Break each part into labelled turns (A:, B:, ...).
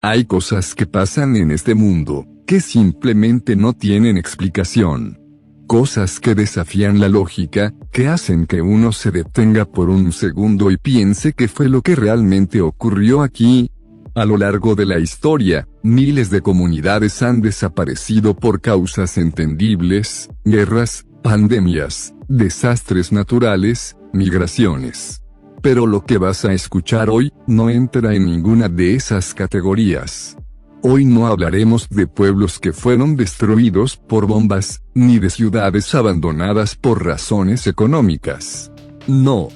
A: Hay cosas que pasan en este mundo, que simplemente no tienen explicación. Cosas que desafían la lógica, que hacen que uno se detenga por un segundo y piense qué fue lo que realmente ocurrió aquí. A lo largo de la historia, miles de comunidades han desaparecido por causas entendibles: guerras, pandemias, desastres naturales, migraciones. Pero lo que vas a escuchar hoy, no entra en ninguna de esas categorías. Hoy no hablaremos de pueblos que fueron destruidos por bombas, ni de ciudades abandonadas por razones económicas. No.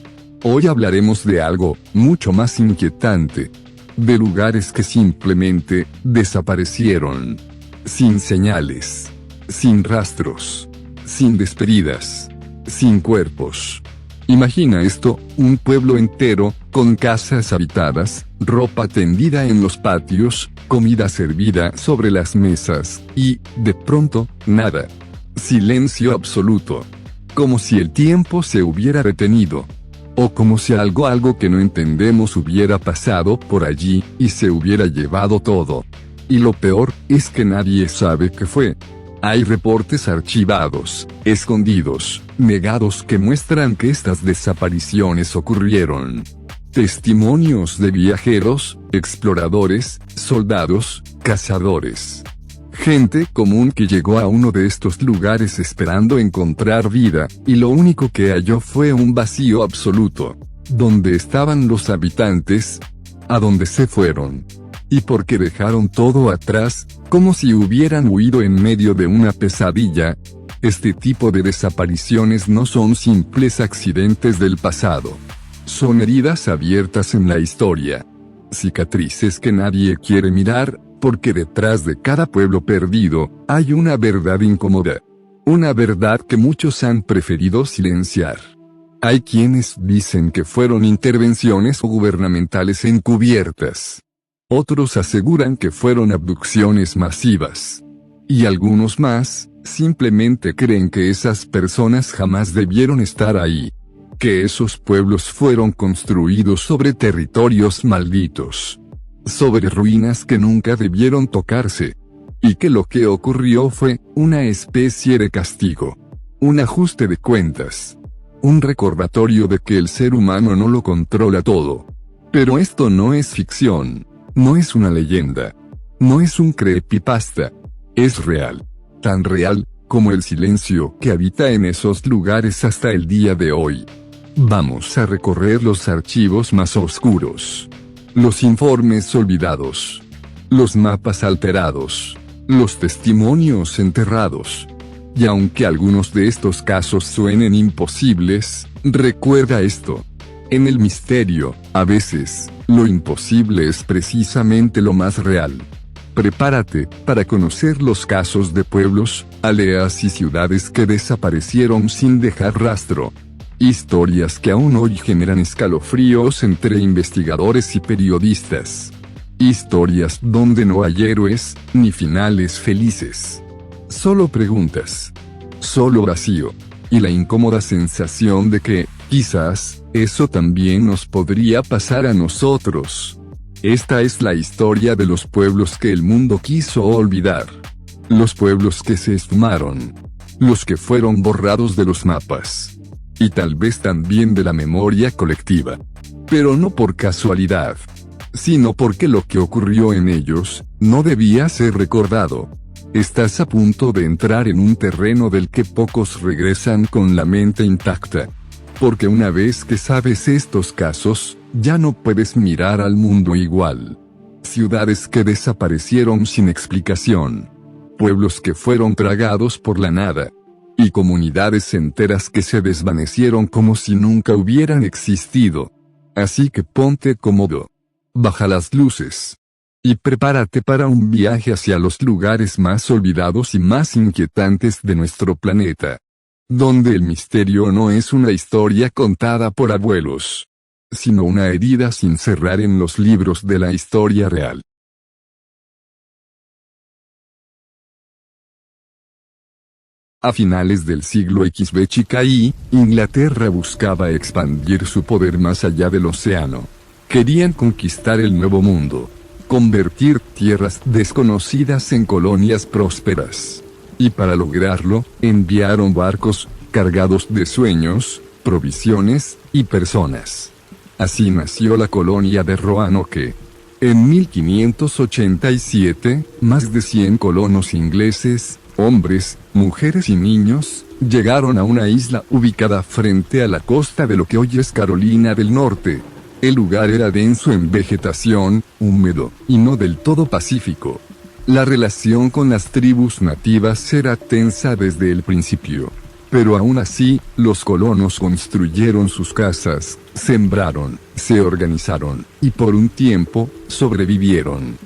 A: Hoy hablaremos de algo mucho más inquietante. De lugares que simplemente desaparecieron. Sin señales. Sin rastros. Sin despedidas. Sin cuerpos. Imagina esto: un pueblo entero, con casas habitadas, ropa tendida en los patios, comida servida sobre las mesas, y, de pronto, nada. Silencio absoluto. Como si el tiempo se hubiera detenido. O como si algo que no entendemos hubiera pasado por allí, y se hubiera llevado todo. Y lo peor, es que nadie sabe qué fue. Hay reportes archivados, escondidos, negados que muestran que estas desapariciones ocurrieron. Testimonios de viajeros, exploradores, soldados, cazadores. Gente común que llegó a uno de estos lugares esperando encontrar vida, y lo único que halló fue un vacío absoluto. ¿Dónde estaban los habitantes? ¿A dónde se fueron? ¿Y por qué dejaron todo atrás, como si hubieran huido en medio de una pesadilla? Este tipo de desapariciones no son simples accidentes del pasado. Son heridas abiertas en la historia. Cicatrices que nadie quiere mirar, porque detrás de cada pueblo perdido, hay una verdad incómoda. Una verdad que muchos han preferido silenciar. Hay quienes dicen que fueron intervenciones gubernamentales encubiertas. Otros aseguran que fueron abducciones masivas. Y algunos más, simplemente creen que esas personas jamás debieron estar ahí. Que esos pueblos fueron construidos sobre territorios malditos. Sobre ruinas que nunca debieron tocarse. Y que lo que ocurrió fue una especie de castigo. Un ajuste de cuentas. Un recordatorio de que el ser humano no lo controla todo. Pero esto no es ficción. No es una leyenda. No es un creepypasta. Es real. Tan real como el silencio que habita en esos lugares hasta el día de hoy. Vamos a recorrer los archivos más oscuros. Los informes olvidados. Los mapas alterados. Los testimonios enterrados. Y aunque algunos de estos casos suenen imposibles, recuerda esto. En el misterio, a veces, lo imposible es precisamente lo más real. Prepárate para conocer los casos de pueblos, aldeas y ciudades que desaparecieron sin dejar rastro. Historias que aún hoy generan escalofríos entre investigadores y periodistas. Historias donde no hay héroes, ni finales felices. Solo preguntas. Solo vacío. Y la incómoda sensación de que, quizás, eso también nos podría pasar a nosotros. Esta es la historia de los pueblos que el mundo quiso olvidar. Los pueblos que se esfumaron. Los que fueron borrados de los mapas. Y tal vez también de la memoria colectiva. Pero no por casualidad. Sino porque lo que ocurrió en ellos, no debía ser recordado. Estás a punto de entrar en un terreno del que pocos regresan con la mente intacta. Porque una vez que sabes estos casos, ya no puedes mirar al mundo igual. Ciudades que desaparecieron sin explicación. Pueblos que fueron tragados por la nada. Y comunidades enteras que se desvanecieron como si nunca hubieran existido. Así que ponte cómodo. Baja las luces. Y prepárate para un viaje hacia los lugares más olvidados y más inquietantes de nuestro planeta. Donde el misterio no es una historia contada por abuelos, sino una herida sin cerrar en los libros de la historia real. A finales del siglo XVIII, Inglaterra buscaba expandir su poder más allá del océano. Querían conquistar el Nuevo Mundo. convertir tierras desconocidas en colonias prósperas. Y para lograrlo, enviaron barcos cargados de sueños, provisiones y personas. Así nació la colonia de Roanoke. En 1587, más de 100 colonos ingleses, hombres, mujeres y niños, llegaron a una isla ubicada frente a la costa de lo que hoy es Carolina del Norte. El lugar era denso en vegetación, húmedo, y no del todo pacífico. La relación con las tribus nativas era tensa desde el principio. Pero aún así, los colonos construyeron sus casas, sembraron, se organizaron, y por un tiempo, sobrevivieron.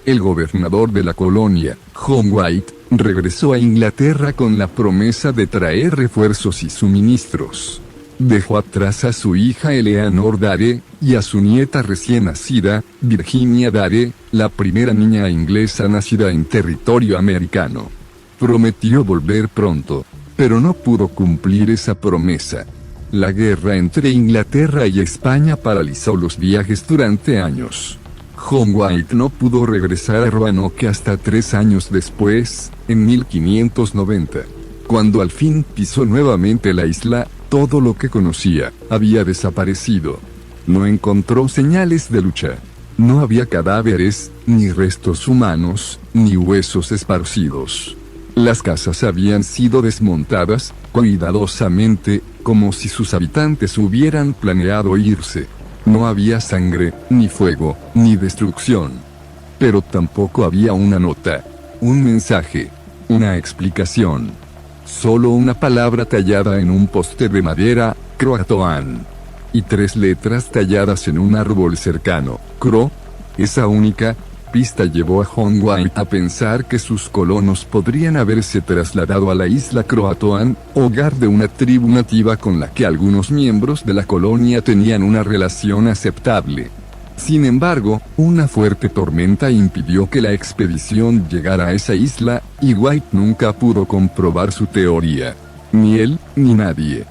A: El gobernador de la colonia, John White, regresó a Inglaterra con la promesa de traer refuerzos y suministros. Dejó atrás a su hija Eleanor Dare, y a su nieta recién nacida, Virginia Dare, la primera niña inglesa nacida en territorio americano. Prometió volver pronto, pero no pudo cumplir esa promesa. La guerra entre Inglaterra y España paralizó los viajes durante años. John White no pudo regresar a Roanoke hasta 3 años después, en 1590. Cuando al fin pisó nuevamente la isla, todo lo que conocía había desaparecido. No encontró señales de lucha. No había cadáveres, ni restos humanos, ni huesos esparcidos. Las casas habían sido desmontadas, cuidadosamente, como si sus habitantes hubieran planeado irse. No había sangre, ni fuego, ni destrucción. Pero tampoco había una nota, un mensaje, una explicación. Solo una palabra tallada en un poste de madera, Croatoan. Y 3 letras talladas en un árbol cercano, Cro. Esa única pista llevó a John White a pensar que sus colonos podrían haberse trasladado a la isla Croatoan, hogar de una tribu nativa con la que algunos miembros de la colonia tenían una relación aceptable. Sin embargo, una fuerte tormenta impidió que la expedición llegara a esa isla, y White nunca pudo comprobar su teoría. Ni él, ni nadie.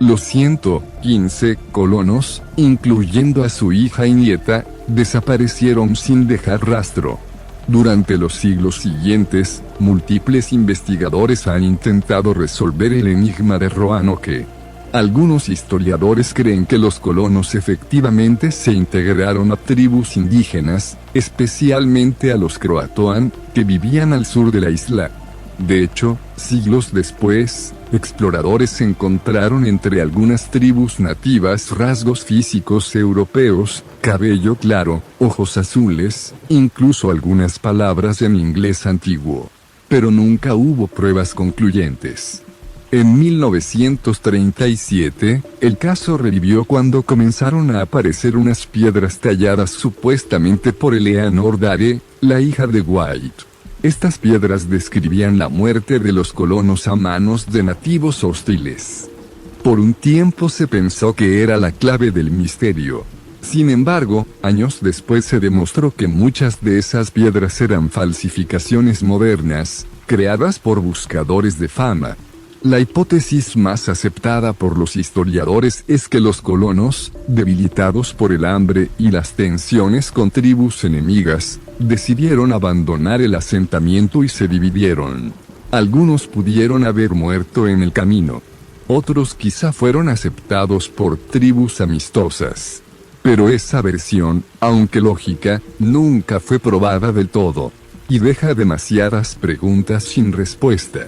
A: Los 115 colonos, incluyendo a su hija y nieta, desaparecieron sin dejar rastro. Durante los siglos siguientes, múltiples investigadores han intentado resolver el enigma de Roanoke. Algunos historiadores creen que los colonos efectivamente se integraron a tribus indígenas, especialmente a los Croatoan, que vivían al sur de la isla. De hecho, siglos después, exploradores encontraron entre algunas tribus nativas rasgos físicos europeos, cabello claro, ojos azules, incluso algunas palabras en inglés antiguo. Pero nunca hubo pruebas concluyentes. En 1937, el caso revivió cuando comenzaron a aparecer unas piedras talladas supuestamente por Eleanor Dare, la hija de White. Estas piedras describían la muerte de los colonos a manos de nativos hostiles. Por un tiempo se pensó que era la clave del misterio. Sin embargo, años después se demostró que muchas de esas piedras eran falsificaciones modernas, creadas por buscadores de fama. La hipótesis más aceptada por los historiadores es que los colonos, debilitados por el hambre y las tensiones con tribus enemigas, decidieron abandonar el asentamiento y se dividieron. Algunos pudieron haber muerto en el camino. Otros quizá fueron aceptados por tribus amistosas. Pero esa versión, aunque lógica, nunca fue probada del todo. Y deja demasiadas preguntas sin respuesta.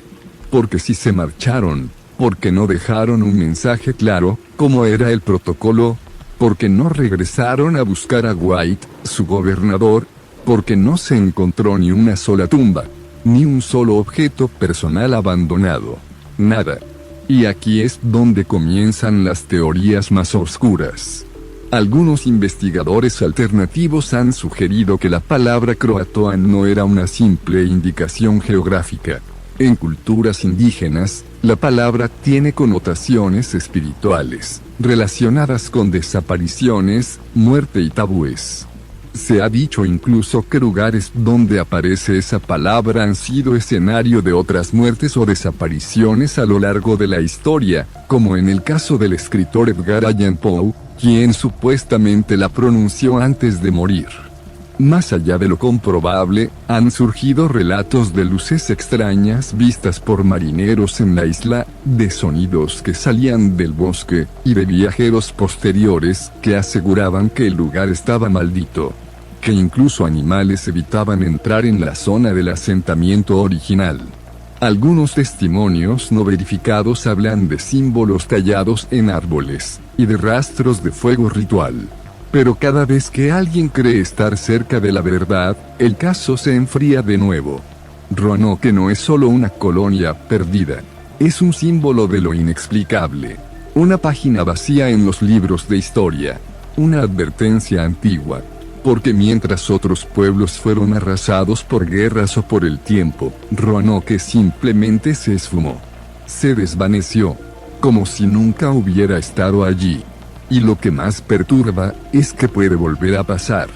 A: Porque si se marcharon, porque no dejaron un mensaje claro, como era el protocolo, porque no regresaron a buscar a White, su gobernador, porque no se encontró ni una sola tumba, ni un solo objeto personal abandonado. Nada. Y aquí es donde comienzan las teorías más oscuras. Algunos investigadores alternativos han sugerido que la palabra Croatoan no era una simple indicación geográfica. En culturas indígenas, la palabra tiene connotaciones espirituales, relacionadas con desapariciones, muerte y tabúes. Se ha dicho incluso que lugares donde aparece esa palabra han sido escenario de otras muertes o desapariciones a lo largo de la historia, como en el caso del escritor Edgar Allan Poe, quien supuestamente la pronunció antes de morir. Más allá de lo comprobable, han surgido relatos de luces extrañas vistas por marineros en la isla, de sonidos que salían del bosque, y de viajeros posteriores que aseguraban que el lugar estaba maldito. Que incluso animales evitaban entrar en la zona del asentamiento original. Algunos testimonios no verificados hablan de símbolos tallados en árboles, y de rastros de fuego ritual. Pero cada vez que alguien cree estar cerca de la verdad, el caso se enfría de nuevo. Roanoke no es solo una colonia perdida. Es un símbolo de lo inexplicable. Una página vacía en los libros de historia. Una advertencia antigua. Porque mientras otros pueblos fueron arrasados por guerras o por el tiempo, Roanoke simplemente se esfumó. Se desvaneció. Como si nunca hubiera estado allí. Y lo que más perturba, es que puede volver a pasar.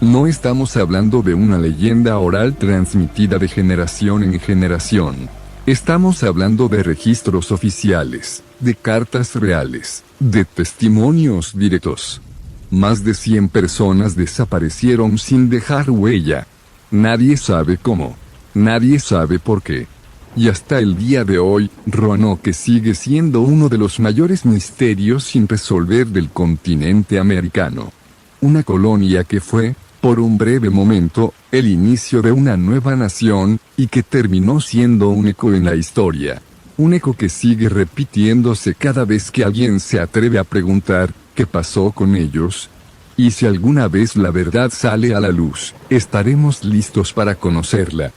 A: No estamos hablando de una leyenda oral transmitida de generación en generación. Estamos hablando de registros oficiales, de cartas reales, de testimonios directos. Más de 100 personas desaparecieron sin dejar huella. Nadie sabe cómo. Nadie sabe por qué. Y hasta el día de hoy, Roanoke sigue siendo uno de los mayores misterios sin resolver del continente americano. Una colonia que fue, por un breve momento, el inicio de una nueva nación, y que terminó siendo un eco en la historia. Un eco que sigue repitiéndose cada vez que alguien se atreve a preguntar, ¿qué pasó con ellos? Y si alguna vez la verdad sale a la luz, estaremos listos para conocerla.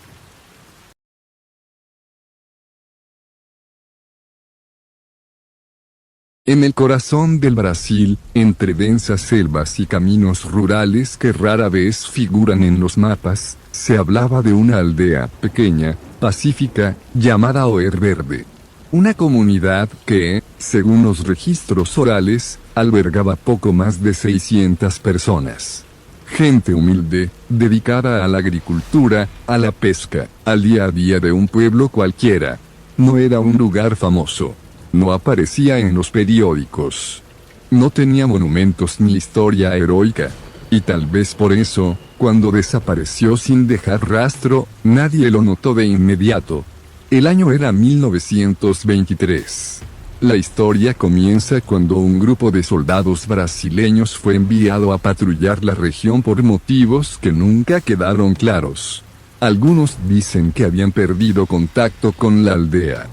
A: En el corazón del Brasil, entre densas selvas y caminos rurales que rara vez figuran en los mapas, se hablaba de una aldea pequeña, pacífica, llamada Oer Verde. Una comunidad que, según los registros orales, albergaba poco más de 600 personas. Gente humilde, dedicada a la agricultura, a la pesca, al día a día de un pueblo cualquiera. No era un lugar famoso. No aparecía en los periódicos. No tenía monumentos ni historia heroica. Y tal vez por eso, cuando desapareció sin dejar rastro, nadie lo notó de inmediato. El año era 1923. La historia comienza cuando un grupo de soldados brasileños fue enviado a patrullar la región por motivos que nunca quedaron claros. Algunos dicen que habían perdido contacto con la aldea.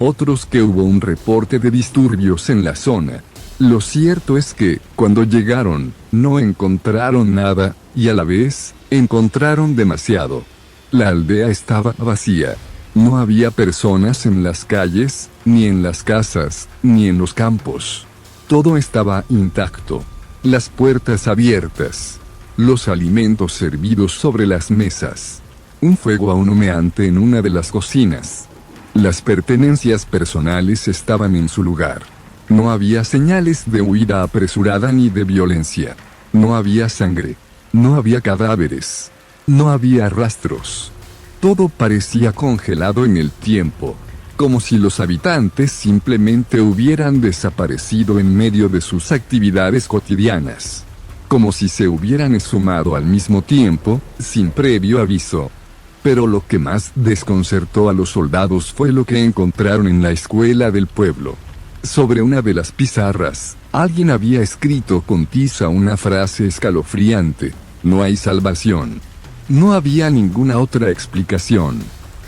A: Otros que hubo un reporte de disturbios en la zona. Lo cierto es que, cuando llegaron, no encontraron nada, y a la vez, encontraron demasiado. La aldea estaba vacía. No había personas en las calles, ni en las casas, ni en los campos. Todo estaba intacto. Las puertas abiertas. Los alimentos servidos sobre las mesas. Un fuego aún humeante en una de las cocinas. Las pertenencias personales estaban en su lugar. No había señales de huida apresurada ni de violencia. No había sangre. No había cadáveres. No había rastros. Todo parecía congelado en el tiempo. Como si los habitantes simplemente hubieran desaparecido en medio de sus actividades cotidianas. Como si se hubieran esfumado al mismo tiempo, sin previo aviso. Pero lo que más desconcertó a los soldados fue lo que encontraron en la escuela del pueblo. Sobre una de las pizarras, alguien había escrito con tiza una frase escalofriante: no hay salvación. No había ninguna otra explicación.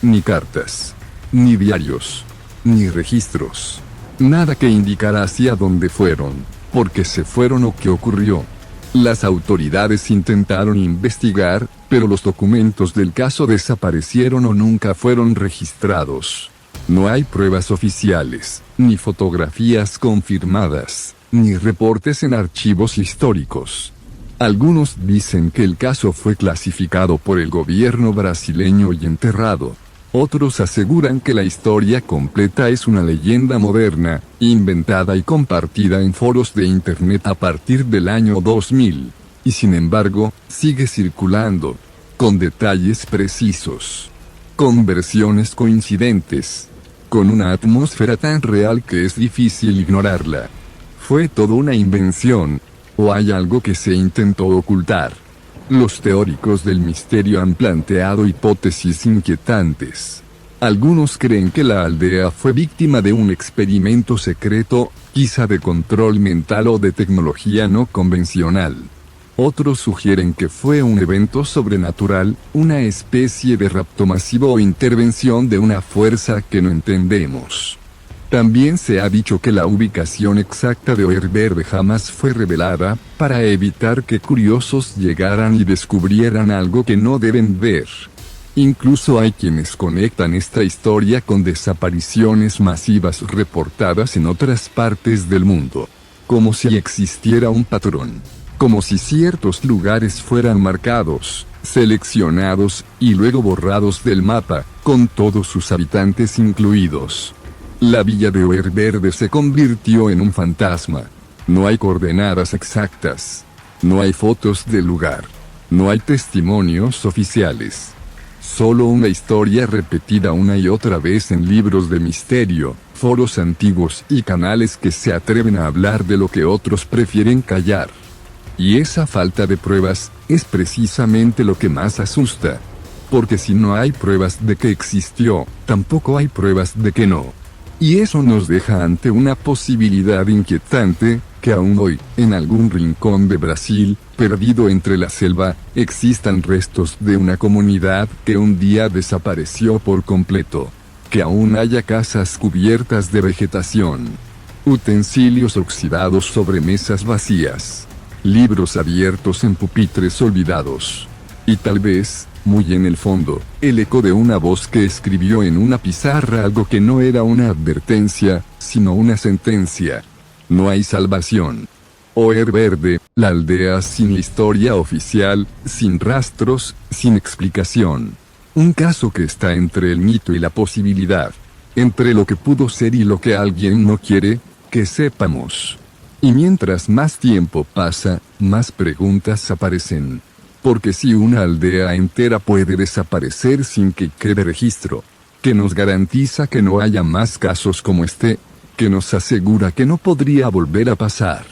A: Ni cartas. Ni diarios. Ni registros. Nada que indicara hacia dónde fueron, por qué se fueron o qué ocurrió. Las autoridades intentaron investigar, pero los documentos del caso desaparecieron o nunca fueron registrados. No hay pruebas oficiales, ni fotografías confirmadas, ni reportes en archivos históricos. Algunos dicen que el caso fue clasificado por el gobierno brasileño y enterrado. Otros aseguran que la historia completa es una leyenda moderna, inventada y compartida en foros de internet a partir del año 2000. Y sin embargo, sigue circulando. Con detalles precisos. Con versiones coincidentes. Con una atmósfera tan real que es difícil ignorarla. ¿Fue todo una invención? ¿O hay algo que se intentó ocultar? Los teóricos del misterio han planteado hipótesis inquietantes. Algunos creen que la aldea fue víctima de un experimento secreto, quizá de control mental o de tecnología no convencional. Otros sugieren que fue un evento sobrenatural, una especie de rapto masivo o intervención de una fuerza que no entendemos. También se ha dicho que la ubicación exacta de Oer Verde jamás fue revelada, para evitar que curiosos llegaran y descubrieran algo que no deben ver. Incluso hay quienes conectan esta historia con desapariciones masivas reportadas en otras partes del mundo. Como si existiera un patrón. Como si ciertos lugares fueran marcados, seleccionados, y luego borrados del mapa, con todos sus habitantes incluidos. La villa de Oer Verde se convirtió en un fantasma. No hay coordenadas exactas. No hay fotos del lugar. No hay testimonios oficiales. Solo una historia repetida una y otra vez en libros de misterio, foros antiguos y canales que se atreven a hablar de lo que otros prefieren callar. Y esa falta de pruebas, es precisamente lo que más asusta. Porque si no hay pruebas de que existió, tampoco hay pruebas de que no. Y eso nos deja ante una posibilidad inquietante, que aún hoy, en algún rincón de Brasil, perdido entre la selva, existan restos de una comunidad que un día desapareció por completo. Que aún haya casas cubiertas de vegetación. Utensilios oxidados sobre mesas vacías. Libros abiertos en pupitres olvidados. Y tal vez, muy en el fondo, el eco de una voz que escribió en una pizarra algo que no era una advertencia, sino una sentencia. No hay salvación. Oer Verde, la aldea sin historia oficial, sin rastros, sin explicación. Un caso que está entre el mito y la posibilidad. Entre lo que pudo ser y lo que alguien no quiere que sepamos. Y mientras más tiempo pasa, más preguntas aparecen. Porque si una aldea entera puede desaparecer sin que quede registro, que nos garantiza que no haya más casos como este, que nos asegura que no podría volver a pasar.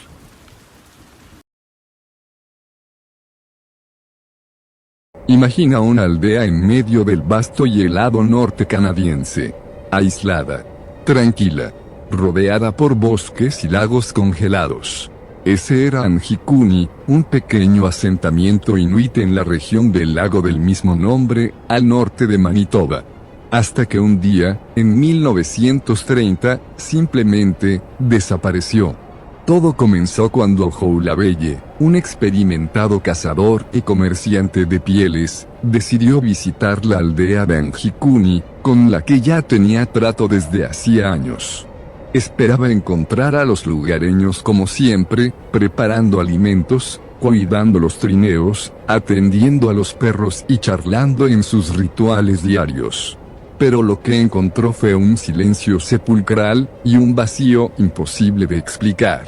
A: Imagina una aldea en medio del vasto y helado norte canadiense. Aislada. Tranquila. Rodeada por bosques y lagos congelados. Ese era Anjikuni, un pequeño asentamiento inuit en la región del lago del mismo nombre, al norte de Manitoba. Hasta que un día, en 1930, simplemente, desapareció. Todo comenzó cuando Joulabelle, un experimentado cazador y comerciante de pieles, decidió visitar la aldea de Anjikuni, con la que ya tenía trato desde hacía años. Esperaba encontrar a los lugareños como siempre, preparando alimentos, cuidando los trineos, atendiendo a los perros y charlando en sus rituales diarios. Pero lo que encontró fue un silencio sepulcral, y un vacío imposible de explicar.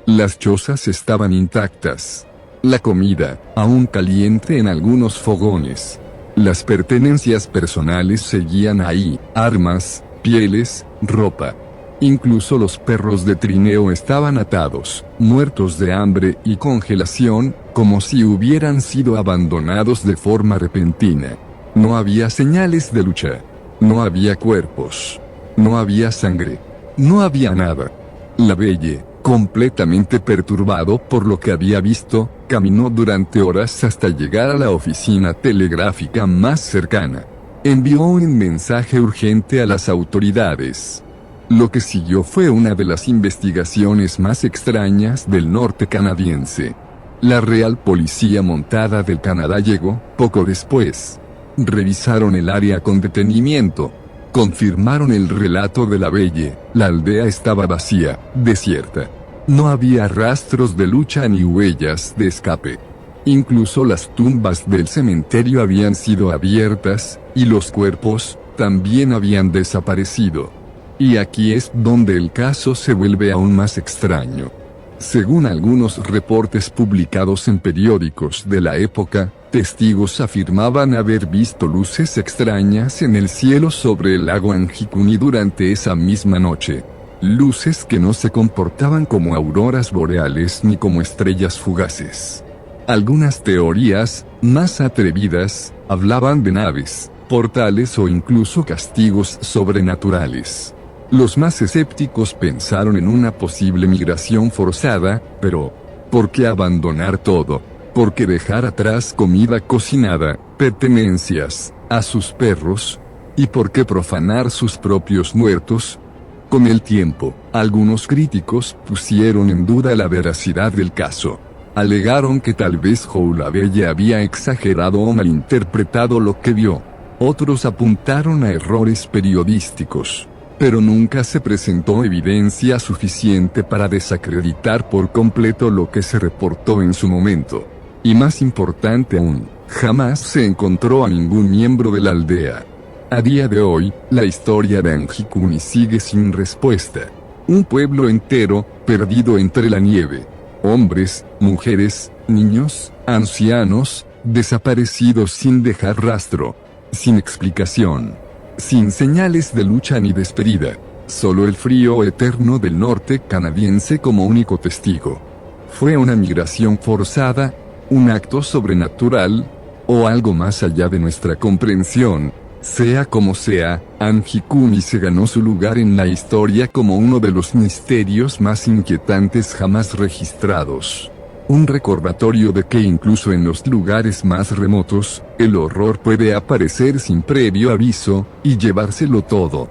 A: Las chozas estaban intactas. La comida, aún caliente en algunos fogones. Las pertenencias personales seguían ahí, armas, pieles, ropa. Incluso los perros de trineo estaban atados, muertos de hambre y congelación, como si hubieran sido abandonados de forma repentina. No había señales de lucha. No había cuerpos. No había sangre. No había nada. Labelle, completamente perturbado por lo que había visto, caminó durante horas hasta llegar a la oficina telegráfica más cercana. Envió un mensaje urgente a las autoridades. Lo que siguió fue una de las investigaciones más extrañas del norte canadiense. La Real Policía Montada del Canadá llegó, poco después. Revisaron el área con detenimiento. Confirmaron el relato de Labelle, la aldea estaba vacía, desierta. No había rastros de lucha ni huellas de escape. Incluso las tumbas del cementerio habían sido abiertas, y los cuerpos, también habían desaparecido. Y aquí es donde el caso se vuelve aún más extraño. Según algunos reportes publicados en periódicos de la época, testigos afirmaban haber visto luces extrañas en el cielo sobre el lago Anjikuni durante esa misma noche. Luces que no se comportaban como auroras boreales ni como estrellas fugaces. Algunas teorías, más atrevidas, hablaban de naves, portales o incluso castigos sobrenaturales. Los más escépticos pensaron en una posible migración forzada, pero ¿por qué abandonar todo? ¿Por qué dejar atrás comida cocinada, pertenencias, a sus perros? ¿Y por qué profanar sus propios muertos? Con el tiempo, algunos críticos pusieron en duda la veracidad del caso. Alegaron que tal vez Joulabelle había exagerado o malinterpretado lo que vio. Otros apuntaron a errores periodísticos. Pero nunca se presentó evidencia suficiente para desacreditar por completo lo que se reportó en su momento. Y más importante aún, jamás se encontró a ningún miembro de la aldea. A día de hoy, la historia de Anjikuni sigue sin respuesta. Un pueblo entero, perdido entre la nieve. Hombres, mujeres, niños, ancianos, desaparecidos sin dejar rastro. Sin explicación. Sin señales de lucha ni despedida. Solo el frío eterno del norte canadiense como único testigo. ¿Fue una migración forzada? ¿Un acto sobrenatural? ¿O algo más allá de nuestra comprensión? Sea como sea, Anjikuni se ganó su lugar en la historia como uno de los misterios más inquietantes jamás registrados. Un recordatorio de que incluso en los lugares más remotos, el horror puede aparecer sin previo aviso, y llevárselo todo.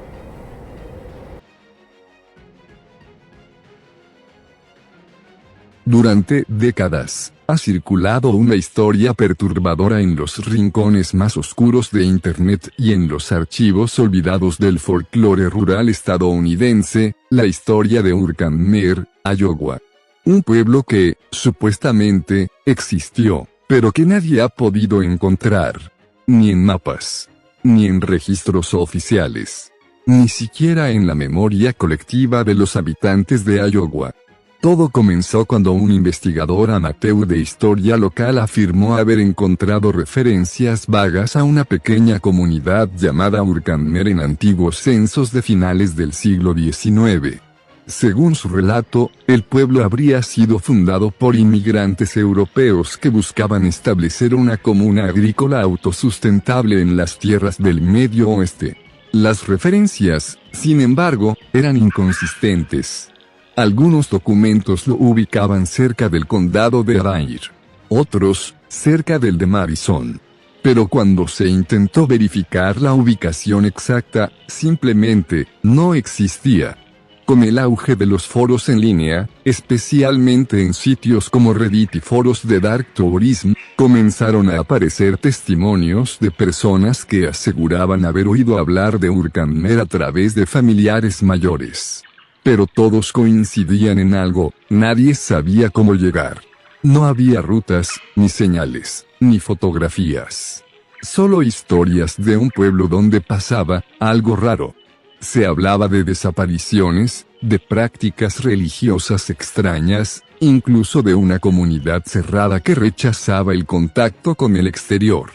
A: Durante décadas, ha circulado una historia perturbadora en los rincones más oscuros de Internet y en los archivos olvidados del folclore rural estadounidense, la historia de Urkammer, Iowa. Un pueblo que, supuestamente, existió, pero que nadie ha podido encontrar. Ni en mapas. Ni en registros oficiales. Ni siquiera en la memoria colectiva de los habitantes de Iowa. Todo comenzó cuando un investigador amateur de historia local afirmó haber encontrado referencias vagas a una pequeña comunidad llamada Urkammer en antiguos censos de finales del siglo XIX. Según su relato, el pueblo habría sido fundado por inmigrantes europeos que buscaban establecer una comuna agrícola autosustentable en las tierras del Medio Oeste. Las referencias, sin embargo, eran inconsistentes. Algunos documentos lo ubicaban cerca del condado de Adair. Otros, cerca del de Madison. Pero cuando se intentó verificar la ubicación exacta, simplemente, no existía. Con el auge de los foros en línea, especialmente en sitios como Reddit y foros de Dark Tourism, comenzaron a aparecer testimonios de personas que aseguraban haber oído hablar de Urkammer a través de familiares mayores. Pero todos coincidían en algo: nadie sabía cómo llegar. No había rutas, ni señales, ni fotografías. Solo historias de un pueblo donde pasaba algo raro. Se hablaba de desapariciones, de prácticas religiosas extrañas, incluso de una comunidad cerrada que rechazaba el contacto con el exterior.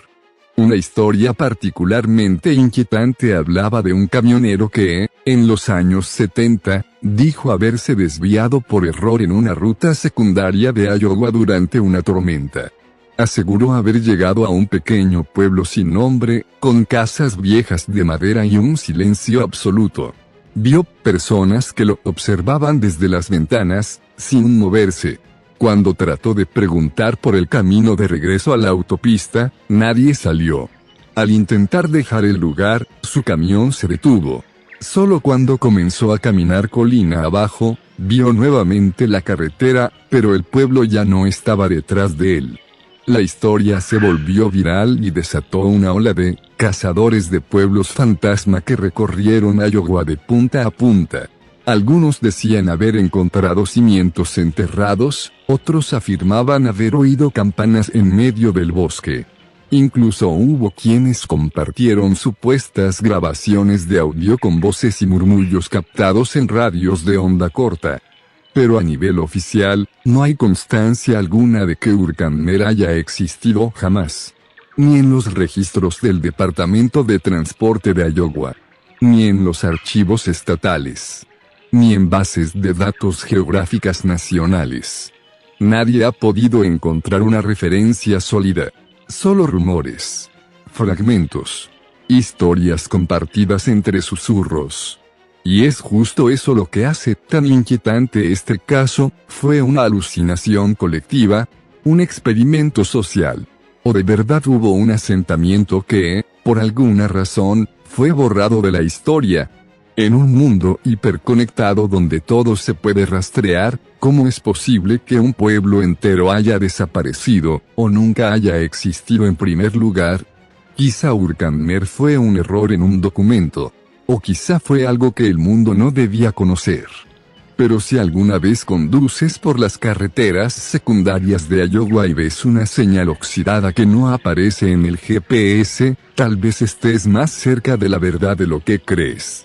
A: Una historia particularmente inquietante hablaba de un camionero que, en los años 70, dijo haberse desviado por error en una ruta secundaria de Iowa durante una tormenta. Aseguró haber llegado a un pequeño pueblo sin nombre, con casas viejas de madera y un silencio absoluto. Vio personas que lo observaban desde las ventanas, sin moverse. Cuando trató de preguntar por el camino de regreso a la autopista, nadie salió. Al intentar dejar el lugar, su camión se detuvo. Solo cuando comenzó a caminar colina abajo, vio nuevamente la carretera, pero el pueblo ya no estaba detrás de él. La historia se volvió viral y desató una ola de cazadores de pueblos fantasma que recorrieron Iowa de punta a punta. Algunos decían haber encontrado cimientos enterrados, otros afirmaban haber oído campanas en medio del bosque. Incluso hubo quienes compartieron supuestas grabaciones de audio con voces y murmullos captados en radios de onda corta. Pero a nivel oficial, no hay constancia alguna de que Urkammer haya existido jamás. Ni en los registros del Departamento de Transporte de Iowa. Ni en los archivos estatales. Ni en bases de datos geográficas nacionales. Nadie ha podido encontrar una referencia sólida. Solo rumores, fragmentos, historias compartidas entre susurros. Y es justo eso lo que hace tan inquietante este caso. ¿Fue una alucinación colectiva? ¿Un experimento social? ¿O de verdad hubo un asentamiento que, por alguna razón, fue borrado de la historia? En un mundo hiperconectado donde todo se puede rastrear, ¿cómo es posible que un pueblo entero haya desaparecido, o nunca haya existido en primer lugar? Quizá Urkhammer fue un error en un documento. O quizá fue algo que el mundo no debía conocer. Pero si alguna vez conduces por las carreteras secundarias de Iowa y ves una señal oxidada que no aparece en el GPS, tal vez estés más cerca de la verdad de lo que crees.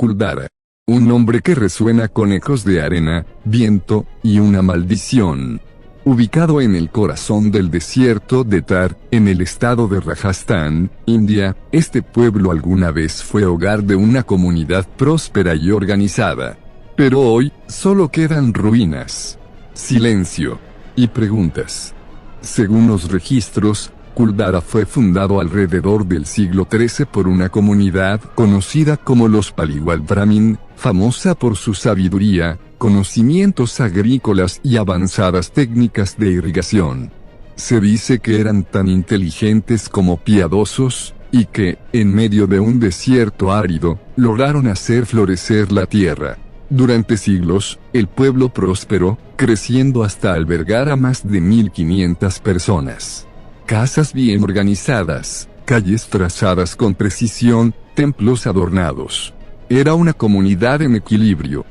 A: Kuldara. Un nombre que resuena con ecos de arena, viento, y una maldición. Ubicado en el corazón del desierto de Thar, en el estado de Rajasthan, India, este pueblo alguna vez fue hogar de una comunidad próspera y organizada. Pero hoy, solo quedan ruinas, silencio y preguntas. Según los registros, Kuldara fue fundado alrededor del siglo XIII por una comunidad conocida como los Paliwal Brahmin, famosa por su sabiduría, conocimientos agrícolas y avanzadas técnicas de irrigación. Se dice que eran tan inteligentes como piadosos, y que, en medio de un desierto árido, lograron hacer florecer la tierra. Durante siglos, el pueblo prosperó, creciendo hasta albergar a más de 1500 personas. Casas bien organizadas, calles trazadas con precisión, templos adornados. Era una comunidad en equilibrio.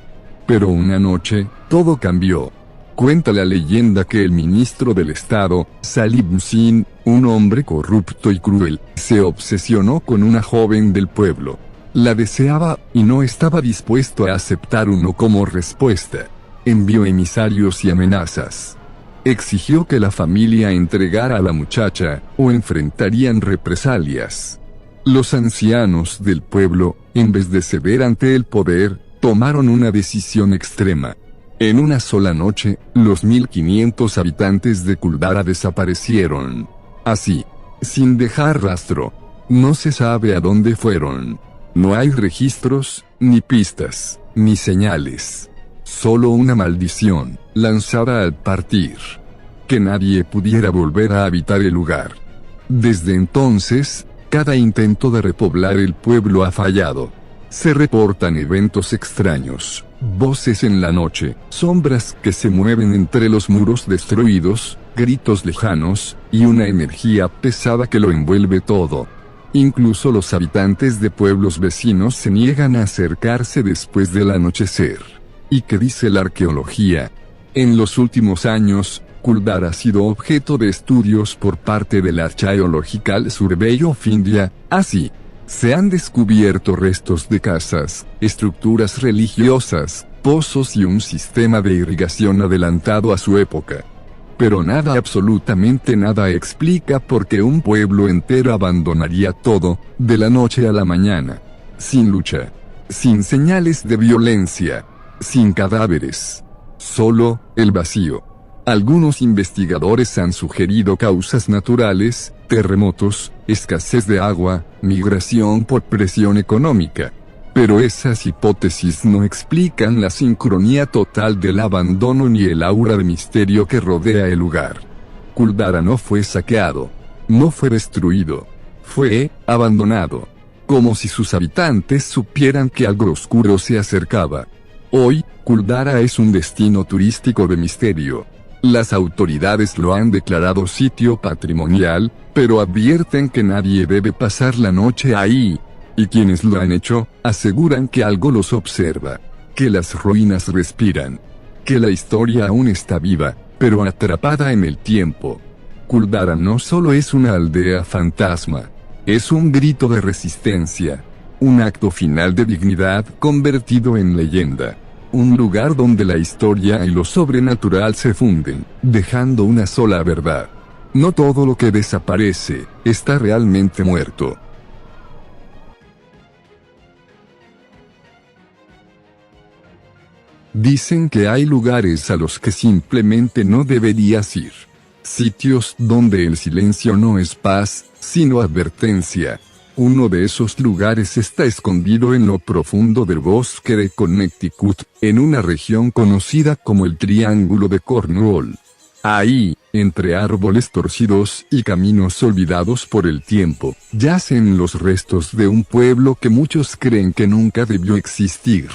A: Pero una noche, todo cambió. Cuenta la leyenda que el ministro del Estado, Salim Singh, un hombre corrupto y cruel, se obsesionó con una joven del pueblo. La deseaba, y no estaba dispuesto a aceptar un no como respuesta. Envió emisarios y amenazas. Exigió que la familia entregara a la muchacha, o enfrentarían represalias. Los ancianos del pueblo, en vez de ceder ante el poder, tomaron una decisión extrema. En una sola noche, los 1500 habitantes de Kuldara desaparecieron. Así, sin dejar rastro. No se sabe a dónde fueron. No hay registros, ni pistas, ni señales. Solo una maldición, lanzada al partir. Que nadie pudiera volver a habitar el lugar. Desde entonces, cada intento de repoblar el pueblo ha fallado. Se reportan eventos extraños, voces en la noche, sombras que se mueven entre los muros destruidos, gritos lejanos, y una energía pesada que lo envuelve todo. Incluso los habitantes de pueblos vecinos se niegan a acercarse después del anochecer. ¿Y qué dice la arqueología? En los últimos años, Kuldara ha sido objeto de estudios por parte del Archaeological Survey of India, así. Se han descubierto restos de casas, estructuras religiosas, pozos y un sistema de irrigación adelantado a su época. Pero nada, absolutamente nada explica por qué un pueblo entero abandonaría todo, de la noche a la mañana. Sin lucha. Sin señales de violencia. Sin cadáveres. Solo, el vacío. Algunos investigadores han sugerido causas naturales, terremotos, escasez de agua, migración por presión económica. Pero esas hipótesis no explican la sincronía total del abandono ni el aura de misterio que rodea el lugar. Kuldara no fue saqueado. No fue destruido. Fue abandonado. Como si sus habitantes supieran que algo oscuro se acercaba. Hoy, Kuldara es un destino turístico de misterio. Las autoridades lo han declarado sitio patrimonial, pero advierten que nadie debe pasar la noche ahí. Y quienes lo han hecho, aseguran que algo los observa. Que las ruinas respiran. Que la historia aún está viva, pero atrapada en el tiempo. Kuldara no solo es una aldea fantasma. Es un grito de resistencia. Un acto final de dignidad convertido en leyenda. Un lugar donde la historia y lo sobrenatural se funden, dejando una sola verdad. No todo lo que desaparece, está realmente muerto. Dicen que hay lugares a los que simplemente no deberías ir. Sitios donde el silencio no es paz, sino advertencia. Uno de esos lugares está escondido en lo profundo del bosque de Connecticut, en una región conocida como el Triángulo de Cornwall. Ahí, entre árboles torcidos y caminos olvidados por el tiempo, yacen los restos de un pueblo que muchos creen que nunca debió existir.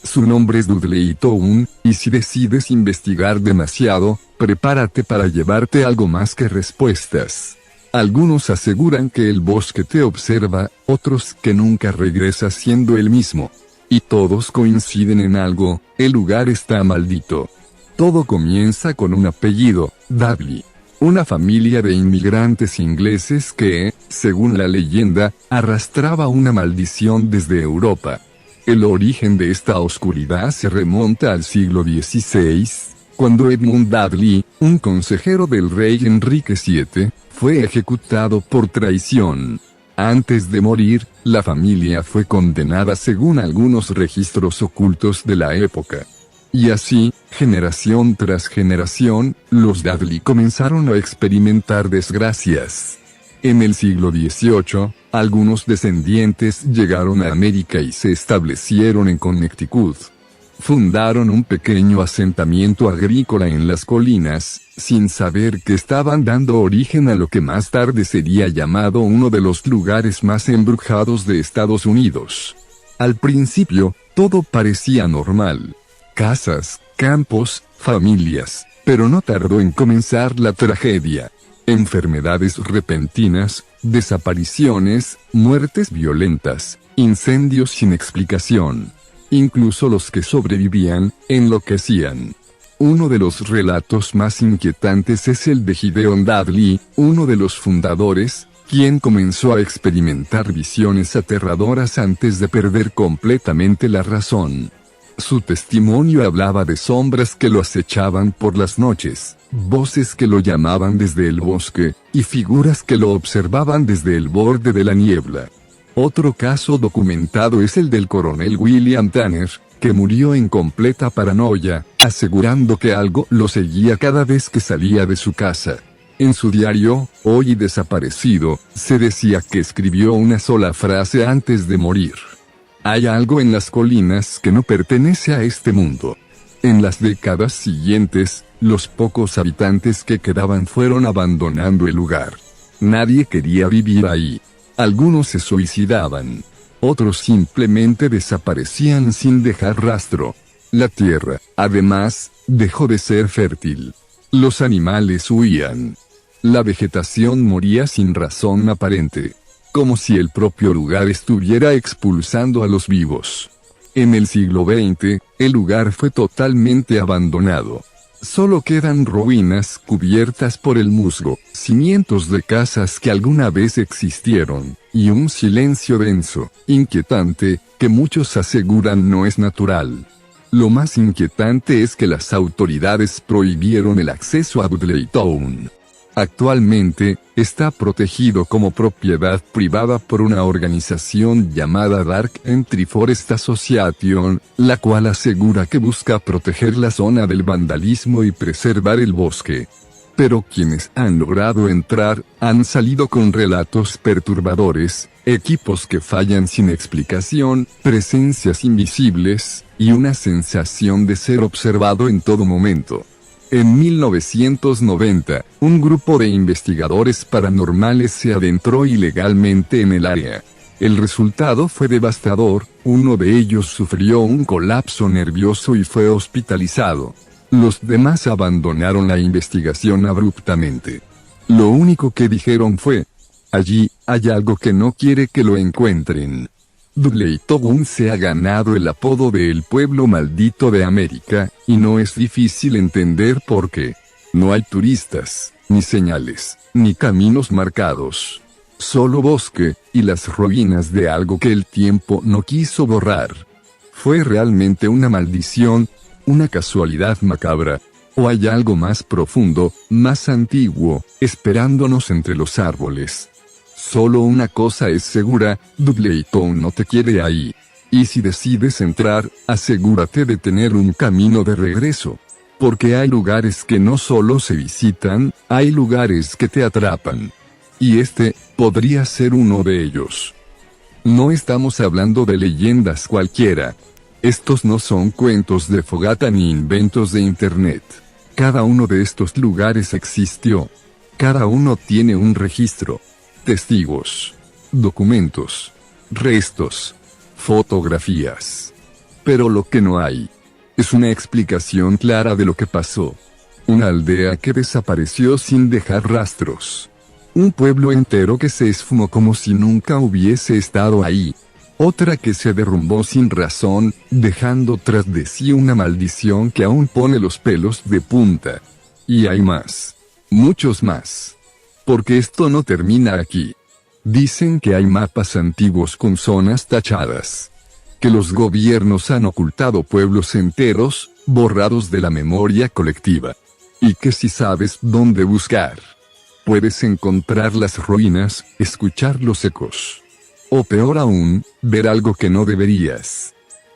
A: Su nombre es Dudley Town, y si decides investigar demasiado, prepárate para llevarte algo más que respuestas. Algunos aseguran que el bosque te observa, otros que nunca regresa siendo el mismo. Y todos coinciden en algo: el lugar está maldito. Todo comienza con un apellido, Dudley. Una familia de inmigrantes ingleses que, según la leyenda, arrastraba una maldición desde Europa. El origen de esta oscuridad se remonta al siglo XVI, cuando Edmund Dudley, un consejero del rey Enrique VII, fue ejecutado por traición. Antes de morir, la familia fue condenada según algunos registros ocultos de la época. Y así, generación tras generación, los Dudley comenzaron a experimentar desgracias. En el siglo XVIII, algunos descendientes llegaron a América y se establecieron en Connecticut. Fundaron un pequeño asentamiento agrícola en las colinas, sin saber que estaban dando origen a lo que más tarde sería llamado uno de los lugares más embrujados de Estados Unidos. Al principio, todo parecía normal. Casas, campos, familias, pero no tardó en comenzar la tragedia. Enfermedades repentinas, desapariciones, muertes violentas, incendios sin explicación. Incluso los que sobrevivían, enloquecían. Uno de los relatos más inquietantes es el de Gideon Dudley, uno de los fundadores, quien comenzó a experimentar visiones aterradoras antes de perder completamente la razón. Su testimonio hablaba de sombras que lo acechaban por las noches, voces que lo llamaban desde el bosque, y figuras que lo observaban desde el borde de la niebla. Otro caso documentado es el del coronel William Tanner, que murió en completa paranoia, asegurando que algo lo seguía cada vez que salía de su casa. En su diario, hoy desaparecido, se decía que escribió una sola frase antes de morir: hay algo en las colinas que no pertenece a este mundo. En las décadas siguientes, los pocos habitantes que quedaban fueron abandonando el lugar. Nadie quería vivir ahí. Algunos se suicidaban. Otros simplemente desaparecían sin dejar rastro. La tierra, además, dejó de ser fértil. Los animales huían. La vegetación moría sin razón aparente. Como si el propio lugar estuviera expulsando a los vivos. En el siglo XX, el lugar fue totalmente abandonado. Solo quedan ruinas cubiertas por el musgo, cimientos de casas que alguna vez existieron, y un silencio denso, inquietante, que muchos aseguran no es natural. Lo más inquietante es que las autoridades prohibieron el acceso a Dudley Town. Actualmente, está protegido como propiedad privada por una organización llamada Dark Entry Forest Association, la cual asegura que busca proteger la zona del vandalismo y preservar el bosque. Pero quienes han logrado entrar, han salido con relatos perturbadores, equipos que fallan sin explicación, presencias invisibles, y una sensación de ser observado en todo momento. En 1990, un grupo de investigadores paranormales se adentró ilegalmente en el área. El resultado fue devastador: uno de ellos sufrió un colapso nervioso y fue hospitalizado. Los demás abandonaron la investigación abruptamente. Lo único que dijeron fue: allí hay algo que no quiere que lo encuentren. Dudley Town se ha ganado el apodo de el pueblo maldito de América, y no es difícil entender por qué. No hay turistas, ni señales, ni caminos marcados. Solo bosque, y las ruinas de algo que el tiempo no quiso borrar. ¿Fue realmente una maldición? ¿Una casualidad macabra? ¿O hay algo más profundo, más antiguo, esperándonos entre los árboles? Solo una cosa es segura: Dudley Town no te quiere ahí. Y si decides entrar, asegúrate de tener un camino de regreso. Porque hay lugares que no solo se visitan, hay lugares que te atrapan. Y este, podría ser uno de ellos. No estamos hablando de leyendas cualquiera. Estos no son cuentos de fogata ni inventos de internet. Cada uno de estos lugares existió. Cada uno tiene un registro. Testigos. Documentos. Restos. Fotografías. Pero lo que no hay es una explicación clara de lo que pasó. Una aldea que desapareció sin dejar rastros. Un pueblo entero que se esfumó como si nunca hubiese estado ahí. Otra que se derrumbó sin razón, dejando tras de sí una maldición que aún pone los pelos de punta. Y hay más. Muchos más. Porque esto no termina aquí. Dicen que hay mapas antiguos con zonas tachadas. Que los gobiernos han ocultado pueblos enteros, borrados de la memoria colectiva. Y que si sabes dónde buscar, puedes encontrar las ruinas, escuchar los ecos. O peor aún, ver algo que no deberías.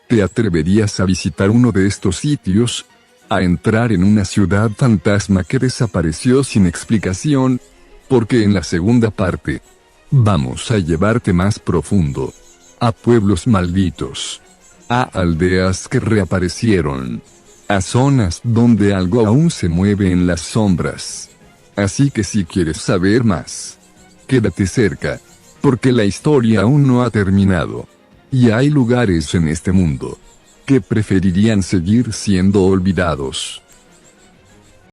A: ¿Te atreverías a visitar uno de estos sitios? ¿A entrar en una ciudad fantasma que desapareció sin explicación? Porque en la segunda parte, vamos a llevarte más profundo. A pueblos malditos. A aldeas que reaparecieron. A zonas donde algo aún se mueve en las sombras. Así que si quieres saber más, quédate cerca. Porque la historia aún no ha terminado. Y hay lugares en este mundo que preferirían seguir siendo olvidados.